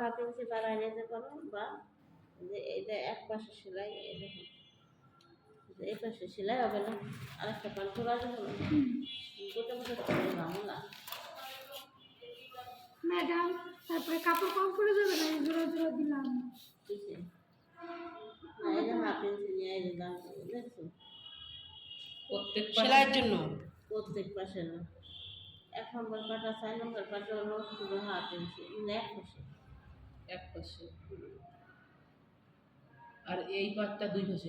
Half inch বাড়ায় নিতে পারো, বা যে এটা এক পাশে সেলাই, এরকম এই পাশে সেলাই হবে না, আরেকটা পান করা যাবে না, গোটা গোটা করে বাংলা ম্যাডাম। তারপরে কাপড় কম পড়ে যাবে না, জোড়া জোড়া দিলাম। ঠিক আছে, না এটা হাফ ইঞ্চি নিয়ে এই দাম দেখছো, প্রত্যেক সেলাইয়ের জন্য প্রত্যেক পাশে না, 1 নম্বর পাটা 4 নম্বর পাটা হলো পুরো হাফ ইঞ্চি, এক পাশে। আর এই পাটটা দুই পাশে।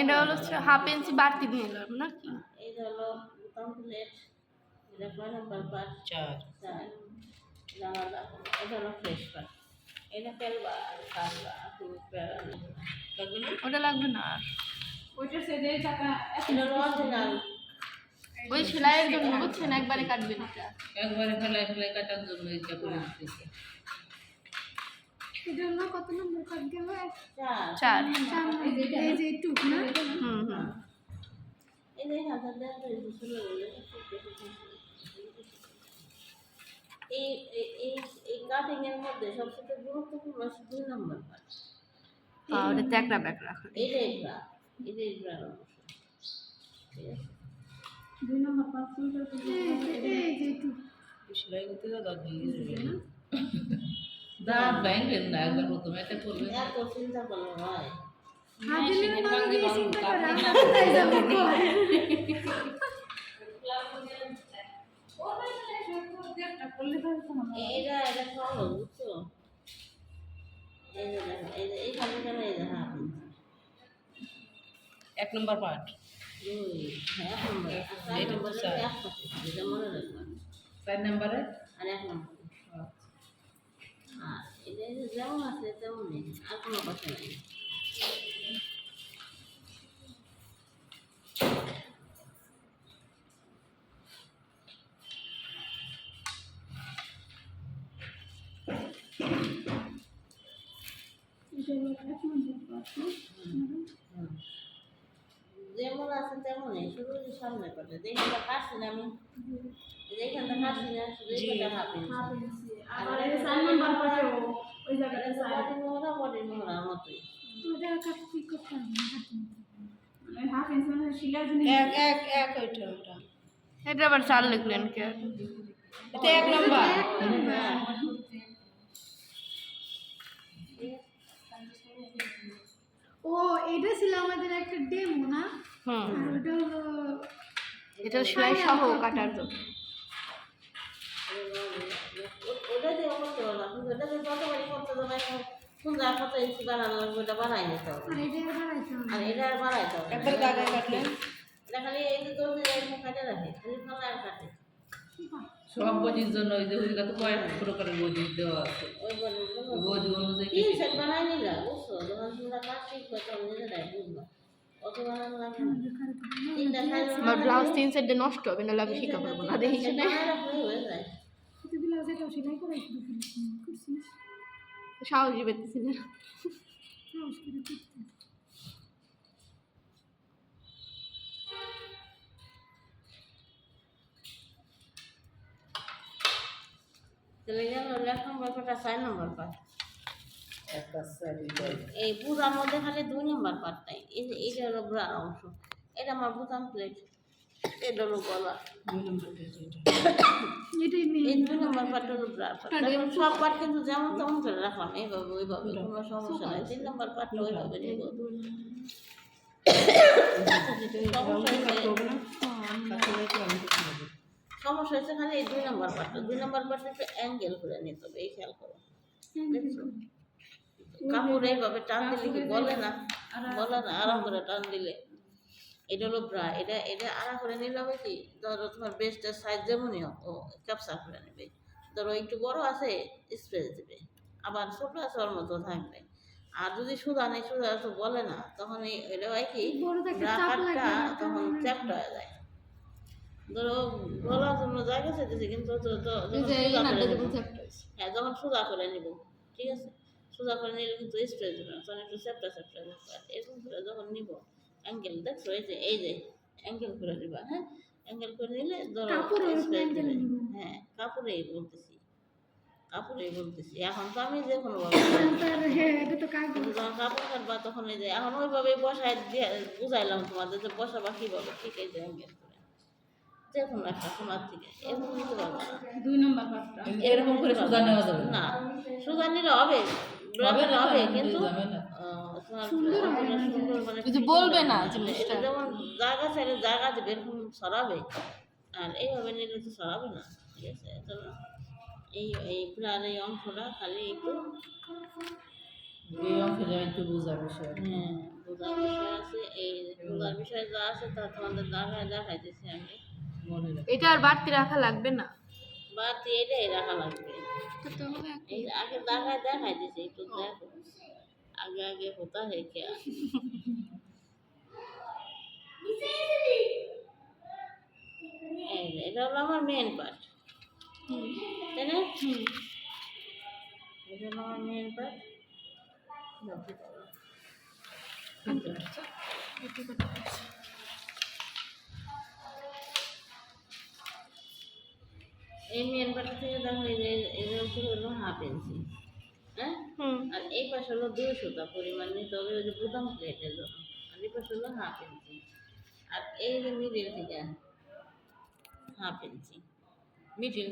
এটা হলো হাফ ইঞ্চি বাড়তি দিয়ে নিলাম নাকি? এই হলো বুতাম প্লেট, এটা 9 নম্বর পাট, 4 এটা হলো ফ্রেশ পাট, এটা পেলবা কাটবা তুমি পেলা লাগবে না, ওটা লাগবে না আর। ওইটা সেজে টাকা এটা অরিজিনাল, ওই সেলাইয়ের জন্য বুঝছেন, একবারে কাটবেন এটা। একবারে ফেলাই ফেলাই কাটার জন্য এটা করে দিতেছে। এর জন্য কত নম্বর কাট গেল? 4 এই যে টুক না। এই যে হাজার দেওয়া শুরু হলে এই এই এই কাটিং এর মধ্যে সবচেয়ে গুরুত্বপূর্ণ 2 নম্বর পাট, ওটা ট্যাকরা ব্যাকরা এটাই ব্রা অংশ, ঠিক আছে। 2 নম্বর পাঁচ নম্বর এই যে টুক সেলাই করতে দাও, দাঁত ভেঙে যাবে না, দাঁত ভাঙবেন না, একবার প্রথমে এটা করবেন। এত চিন্তা করলে হয়, সেদিন ভাঙলে ভাঙুন, কাপড় না এটা এটা সহজ বুঝছো, এই যে দেখো এই খালি কেন এই যে হাফ ইঞ্চি 1 নম্বর পাট, 2 হ্যাঁ 1 নম্বর, আর 4 নম্বরে এক পাশে, এটা মনে রাখবা, 4 নম্বরে আর 1 নম্বর, আর এটা যেমন আছে তেমনই, আর কোনো কথা নেই। যেমন আছে তেমনই, শুধু সামনে পাটে যেখানটা কাটছি না আমি, যেখানটা কাটছি না শুধু এইখানটা হাফ ইঞ্চি, আবার এই 4 নম্বর পাশে ওই জায়গাটা বডি মোহরার মতোই, ওটা কাটতে করতে হবে মানে হাফ ইঞ্চি মানে শিলার জন্য এক এক এক ওইটা ওটা, এটা আবার 4 লিখলেন কে? এটা 1 নম্বর। ও এটা ছিল আমাদের একটা ডেমো না? আর ওটা হলো এটা সেলাই সহ কাটার জন্য। ওটা দিয়ে করতে পারবো, কিন্তু ওটা দিয়ে যতবারই করতে যাবে সুন্দর কত ইঞ্চি বানানো লাগবে, ওটা বানাই নিতে হবে, আর এটা আর বাড়াইতে হবে, একবার দাগে কাটলেন, এটা খালি এই যে দড়ি দিয়ে কাটে রাখে, খালি ফেলা আর কাটে, সব বজির জন্য ওই যে ওইটা তো কয়েক প্রকারের বজি দেওয়া আছে, ওই বজি অনুযায়ী কি সেট বানাই নিলা বুঝছো, যখন তোমরা কাজ শিখবে তখন নিজেরাই বুঝবা, অত বানানো লাগবে না, 3টা সাইজ আমার ব্লাউজ 3 সাইডে নষ্ট হবে না, লাগে শিখা পারবো না, দেখি শুনে হয়ে যায়, এটা ব্লাউজ এটা সেলাই করাই করছিস সাহসই পেতেছি না, সাহস করে করতে। চলে গেল 1 নম্বর পাটা 4 নম্বর পাট, একটা সাইড এই বুড়ার মধ্যে খালি 2 নম্বর পাটটাই, এই যে এইটা হলো বুড়ার অংশ, এটা আমার বুতাম প্লেট, এটা হলো গলা, 2 নম্বর পেজে এটাই এই 2 নম্বর পাটটা হলো বুড়ার পাট, দেখুন সব পাট কিন্তু যেমন তেমন করে রাখলাম, এইভাবে ওইভাবে কোনো সমস্যা নাই, 3 নম্বর পাটটা ওইভাবে নিব, সমস্যা হয়েছে খালি এই 2 নম্বর পাটটা, 2 নম্বর পাটটা একটু অ্যাঙ্গেল করে নিতে হবে, এই খেয়াল করো, দেখছো কাপড় এইভাবে টান দিলে কি বলে না, আরাম করে টান দিলে, এটা হলো ব্রা, এটা এটা আড়া করে নিলে হবে কি, ধরো তোমার বেস্টের সাইজ যেমনই হোক ও ক্যাপসা করে নেবে, ধরো একটু বড় আছে স্পেস দেবে, আবার ছোট আছে ওর মতো থাকবে, আর যদি সুদা নেই, সুদা তো বলে না, তখন এটা হয় কি ব্রা কাটটা তখন চ্যাপটা হয়ে যায়, ধরো গলার জন্য জায়গা চাইতেছে কিন্তু হ্যাঁ যখন সোজা করে নিব, ঠিক আছে, সোজা করে নিলে কিন্তু স্প্রে দেবে না, তখন একটু চ্যাপটা চ্যাপটা এরকম করে যখন নিব অ্যাঙ্গেল দেখছো, এই যে অ্যাঙ্গেল করে নিবা, হ্যাঁ অ্যাঙ্গেল করে নিলে ধরো স্প্রে দেবে, হ্যাঁ কাপড়েই বলতেছি, কাপড়ই বলতেছি, এখন তো আমি যে কোনো ভাবে হ্যাঁ এটা তো কাগজ। যখন কাপড় কাটবা তখন এই যে এখন ওইভাবে বসায় দিয়ে বুঝাইলাম তোমাদের যে বসাবা কীভাবে, ঠিক এই যে অ্যাঙ্গেল করে যে কোনো একটা কোনার থেকে এরকম নিতে পারবা না। 2 নম্বর পাটটা এরকম করে সোজা নেওয়া যাবে না। না সুজা নিলে হবে, হবে না, হবে হবে, কিন্তু ঝামেলা। তোমার সুন্দর মানে কিছু বলবে না জিনিসটা। এটা যেমন জায়গা চাইলে জায়গা দেবে এরকম সরাবে, আর এইভাবে নিলে তো সরাবে না, ঠিক আছে? তো এই পুরার এই অংশটা খালি একটু এই অংশটা একটু বোঝার বিষয়। হ্যাঁ বোঝার বিষয় আছে, এই বোঝার বিষয় যা আছে তা তোমাদের দেখাইতেছি আমি। মনে রাখ। এটা আর বাড়তি রাখা লাগবে না। বাড়তি এটাই রাখা লাগবে, তো তাহলে এই যে আগে দেখাইতেছি একটু দেখো, আগে আগে হতা है क्या? এই যে এটা হলো আমার মেন পার্ট, তাই না? এটা হলো আমার মেন পার্ট। এই মেন পার্ট থেকে দেখো এই যে এদের উপরে হলো হাফ ইঞ্চি, হ্যাঁ? আর এই পাশে হলো 2 সুতা পরিমাণ নিতে হবে ওই যে বুতাম প্লেটের জন্য, আর এই পাশে হলো হাফ ইঞ্চি, আর এই যে মিডিল থেকে হাফ ইঞ্চি, মিডিল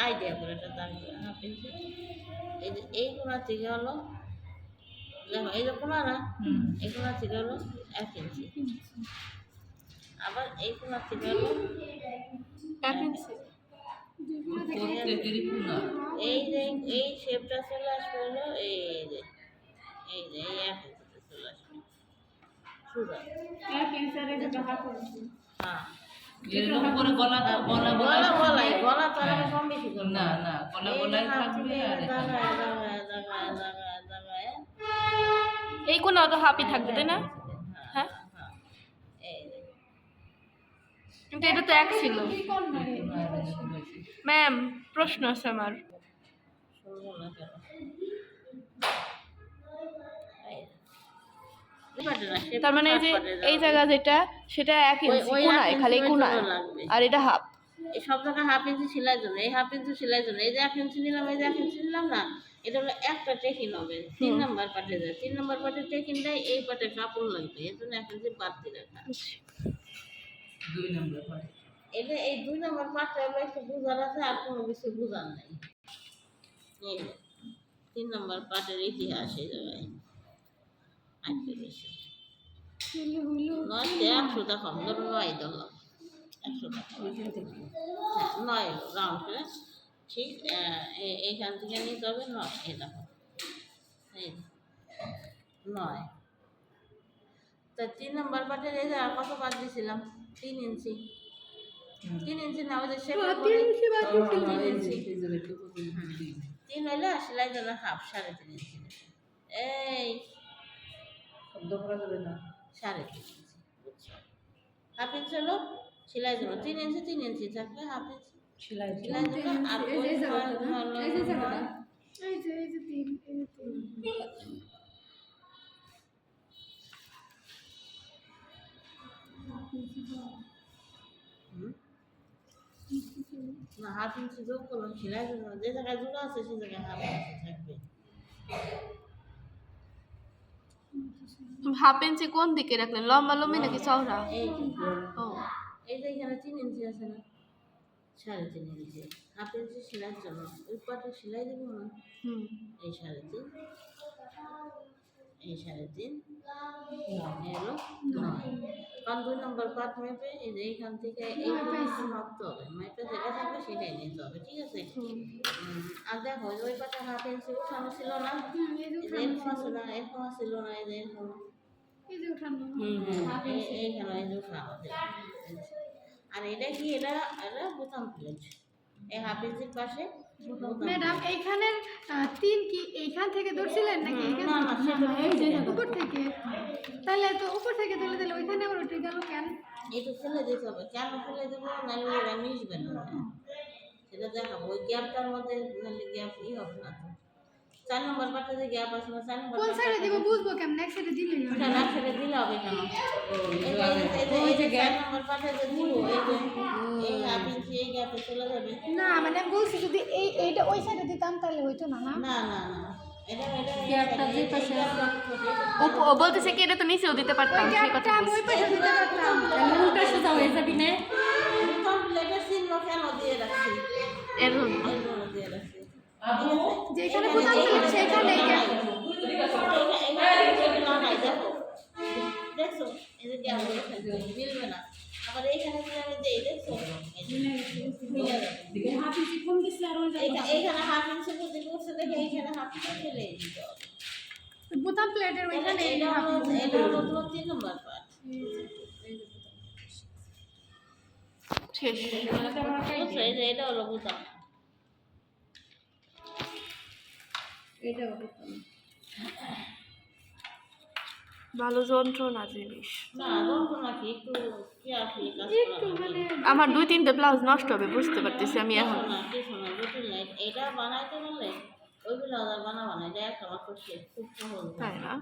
আইডিয়া করে একটা দাম করে হাফ ইঞ্চি। এই যে এই কোণা থেকে হলো দেখো এই যে কোণা না, এই কোণা থেকে হলো 1 ইঞ্চি, আবার এই কোণা থেকে হলো 1 ইঞ্চি। প্রত্যেকেরই কোনা। এই যে এই শেপটা চলে আসবে হলো এই যে এই 1 ইঞ্চিতে চলে আসবে সুন্দর। ক্যান্সারের যে হাফ ইঞ্চি হ্যাঁ এরকম করে গলা গলা গলা গলা গলাই গলা তো আমি কম বেশি করবো না না গলা গলাই থাকবে আর এখানে। জায়গায় এই কোণা তো হাফই থাকবে তাই না? হ্যাঁ কিন্তু এটা তো 1 ছিল। ম্যাম প্রশ্ন আছে আমার। তার মানে এই যে এই জায়গা যেটা সেটা 1 ইঞ্চি কোণায়, খালি কোণায়, আর এটা হাফ। এই সব জায়গায় হাফ ইঞ্চি সেলাই জন্য, এই হাফ ইঞ্চি সেলাই জন্য এই যে 1 ইঞ্চি নিলাম, এই যে 1 ইঞ্চি নিলাম না, এটা হলো একটা টেকিন হবে 3 নম্বর পাটে যায়, 3 নম্বর পাটের টেকিনটাই এই পাটে কাপড় লাগবে, এর জন্য 1 ইঞ্চি বাড়তি রাখা। 2 নম্বর পার্ট। এটা এই 2 নম্বর পাটটা হলো একটু বোঝার আছে, আর কোনো কিছু বোঝার নাই। এই যে 3 নম্বর পাটের ইতিহাস এই জায়গায় আটকে রয়েছে। নয় 100 টাকা কম ধরো, 9 ধরলাম, 100 টাকা ওইখান থেকে 9 রাউন্ড করে ঠিক এইখান থেকে নিতে হবে 9, এই দেখো এই 9। তা 3 নম্বর পাটের এই যে কত বাদ দিয়েছিলাম 3 ইঞ্চি, 3 ইঞ্চি না ওই যে শেপের পরে 3 ইঞ্চি, 3 হইলে সেলাই জন্য হাফ 3.5 ইঞ্চি এই শব্দ করা যাবে না। 3.5 ইঞ্চি, বুঝছো? হাফ ইঞ্চি হলো সেলাই জন্য 3 ইঞ্চি, 3 ইঞ্চি থাকবে হাফ ইঞ্চি সেলাই সেলাই জন্য। আর ওই এই যে এই যে 3 এই যে 3 না হাফ ইঞ্চি যোগ করলাম সেলাই জন্য, যে জায়গায় জোড়া আছে সেই জায়গায় হাফ ইঞ্চি থাকবে। হাফ ইঞ্চি কোন দিকে রাখলেন, লম্বা লম্বি নাকি চওড়া? এই যে ও এই যে এখানে 3 ইঞ্চি আছে না, 3.5 ইঞ্চি হাফ ইঞ্চি সেলাইয়ের জন্য ওই পাটে সেলাই দেবো না, এই 3.5 এই 3.5 এলো 9। কারণ 2 নম্বর পাট মেপে এই যে এইখান থেকে এই মাপতে হবে, মেপে যেটা থাকবে সেটাই নিতে হবে, ঠিক আছে? আর দেখো ওই পাটে হাফ ইঞ্চি উঠানো ছিল না, এরকম আছে না, এরকম ছিল না, এই যে এরকম এইখানে এই যে উঠানো যায়। আর এটা কি, এটা এটা বোতাম প্লেট, এই হাফ ইঞ্চির পাশে বোতাম ম্যাডাম এইখানের 3 কি এইখান থেকে ধরছিলেন নাকি না না সেটা এই যে উপর থেকে? তাহলে তো উপর থেকে ধরলে তাহলে ওইখানে আবার উঠে গেল কেন? একটু ফেলে দিতে হবে, কেন ফেলে দেবো, নাহলে ওরা মিশবে না, সেটা দেখাবো। ওই গ্যাপটার মধ্যে নাহলে গ্যাপ হবে না তো। 4 নম্বর পাটে যে গ্যাপ আছে না 4 নম্বর কোন সাইডে দিব বুঝবো কেমন এক সাইডে দিলে ওটা না ছেড়ে দিলে হবে কেন এই যে 4 নম্বর পাটে যে দিব এই হাফ ইঞ্চি এই গ্যাপে চলে যাবে। না মানে আমি বলছি যদি এইটা ওই সাইডে দিতাম তাহলে হইতো না না না না না এটা গ্যাপটা যে পাশে আছে। ও বলতেছে কি এটা তো নিচেও দিতে পারতাম সেই কথা আমি ওই পাশে দিতে পারতাম তাহলে উল্টা সোজা হয়ে যাবি না? কমপ্লিটের চিহ্ন কেন দিয়ে রাখছি এরকম এইভাবে দিয়ে রাখছি যেখানে বোতাম ছিল সেখানে দেখছো এই যে গ্যাপ মিলবে না আবার এইখানে যদি আমি দেই দেখছো মিলে যাবে। এইখানে হাফ ইঞ্চি বুঝি করছে দেখে এইখানে হাফ ইঞ্চি ফেলে দিতে হবে। বোতাম প্লেটের ওইখানে এটা হলো তোমার 3 নম্বর পার্ট শেষ বুঝছো এই যে এটা হলো বোতাম ভালো যন্ত্রণা জিনিস না যন্ত্রণা কি একটু কেয়ারফুলি কাজ করা লাগে। আমার 2-3টে ব্লাউজ নষ্ট হবে বুঝতে পারতেছি আমি এখন কিছু না জটিল নাই এটা বানাইতে বললে ওইগুলো আবার বানাবো না এটা একটা মাত্র শেপ খুব সহজ তাই না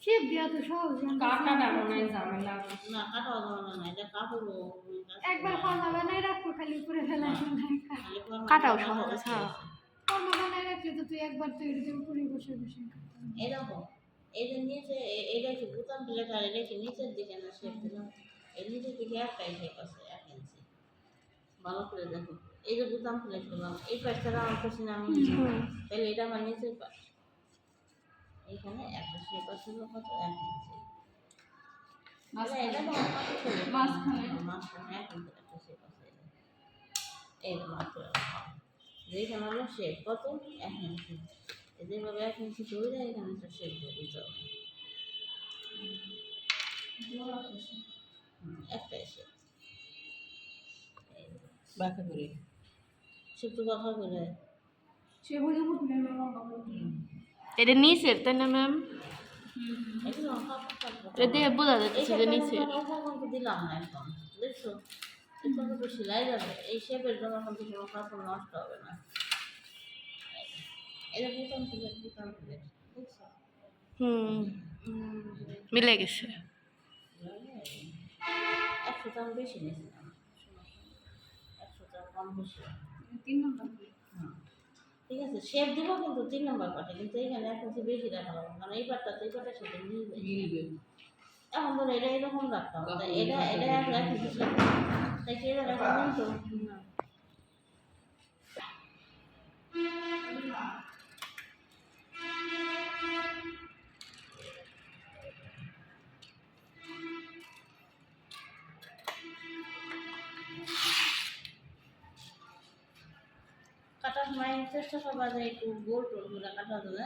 শেপ দেওয়া তো সহজ কাটা ডাবনায় ঝামেলা। না কাটাও যাবে না এটা কাপড় একবার ফর্মা বানাই রাখো খালি উপরে ফেলাই কাটাও সহজ হ্যাঁ ফর্মা বানাই রাখলে তো তুই একবার তো এর উপরে বসে বসে এরকম এই যে নিচে এটা কি বোতাম প্লেট আর এটা কি নিচের দিকে না শেপ দিলাম এর নিচের দিকে একটাই শেপ আছে 1 ইঞ্চি ভালো করে দেখো এই যে বোতাম প্লেট করলাম এই পাশটা আমার কাছে না আমি তাহলে এটা আমার নিচের পাশ এখানে একটা শেপ আছে কত 1 ইঞ্চি এটা তো মাঝখানে একটা শেপ আছে এই মাত্র যেখানে হলো শেপ কত 1 ইঞ্চি যেভাবে 1 ইঞ্চি ধরে যায় এখানে একটা শেপ দিয়ে দিতে হবে একটাই শেপ বাঁকা করে শেপটু বাঁকা করে এটা নিচের তাই না ম্যাম একটু এটা বোঝা যাচ্ছে যে নিচের দিলাম না একদম দেখছো একটু তো সেলাই যাবে এই শেপের জন্য কিন্তু কোনো কাপড় নষ্ট হবে না এটা বোতাম প্লেট দেখছো মিলে গেছে 100 টাকা বেশি নিয়েছিলাম 100 টাকা কম বেশি 3 নম্বর ঠিক আছে শেপ দিব কিন্তু 3 নম্বর পাটে কিন্তু এখানে 1 ইঞ্চি বেশি রাখা হবে কারণ এই পাটটা এই পাটের সাথে মিলবে এখন ধরো এটা এরকম রাখতে হবে তাই এটা এক ইঞ্চি শেপ তাই কি এটা রাখবেন তো না কাটার সময় চেষ্টা করবা যে একটু গোল টোল করে কাটা দেবে